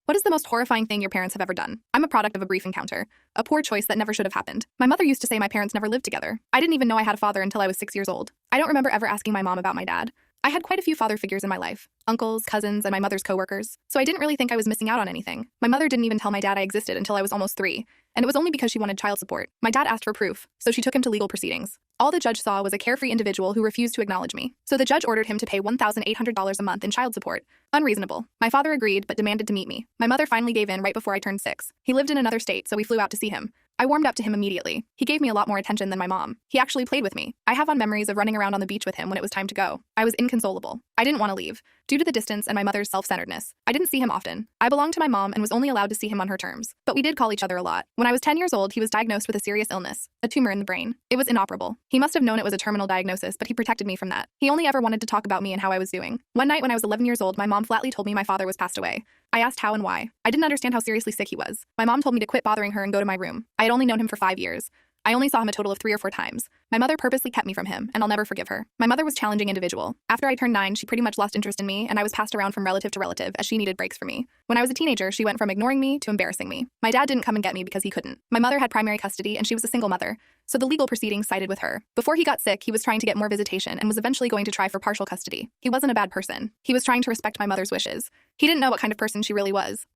What is the most horrifying thing your parents have ever done? I'm a product of a brief encounter, a poor choice that never should have happened. My mother used to say my parents never lived together. I didn't even know I had a father until I was 6 years old. I don't remember ever asking my mom about my dad. I had quite a few father figures in my life, uncles, cousins, and my mother's coworkers, so I didn't really think I was missing out on anything. My mother didn't even tell my dad I existed until I was almost 3, and it was only because she wanted child support. My dad asked for proof, so she took him to legal proceedings. All the judge saw was a carefree individual who refused to acknowledge me, so the judge ordered him to pay $1,800 a month in child support. Unreasonable. My father agreed, but demanded to meet me. My mother finally gave in right before I turned 6. He lived in another state, so we flew out to see him. I warmed up to him immediately. He gave me a lot more attention than my mom. He actually played with me. I have fond memories of running around on the beach with him when it was time to go. I was inconsolable. I didn't want to leave, due to the distance and my mother's self-centeredness. I didn't see him often. I belonged to my mom and was only allowed to see him on her terms. But we did call each other a lot. When I was 10 years old, he was diagnosed with a serious illness, a tumor in the brain. It was inoperable. He must have known it was a terminal diagnosis, but he protected me from that. He only ever wanted to talk about me and how I was doing. One night when I was 11 years old, my mom flatly told me my father was passed away. I asked how and why. I didn't understand how seriously sick he was. My mom told me to quit bothering her and go to my room. I had only known him for 5 years. I only saw him a total of 3 or 4 times. My mother purposely kept me from him, and I'll never forgive her. My mother was a challenging individual. After I turned 9, she pretty much lost interest in me, and I was passed around from relative to relative as she needed breaks from me. When I was a teenager, she went from ignoring me to embarrassing me. My dad didn't come and get me because he couldn't. My mother had primary custody, and she was a single mother, so the legal proceedings sided with her. Before he got sick, he was trying to get more visitation and was eventually going to try for partial custody. He wasn't a bad person. He was trying to respect my mother's wishes. He didn't know what kind of person she really was.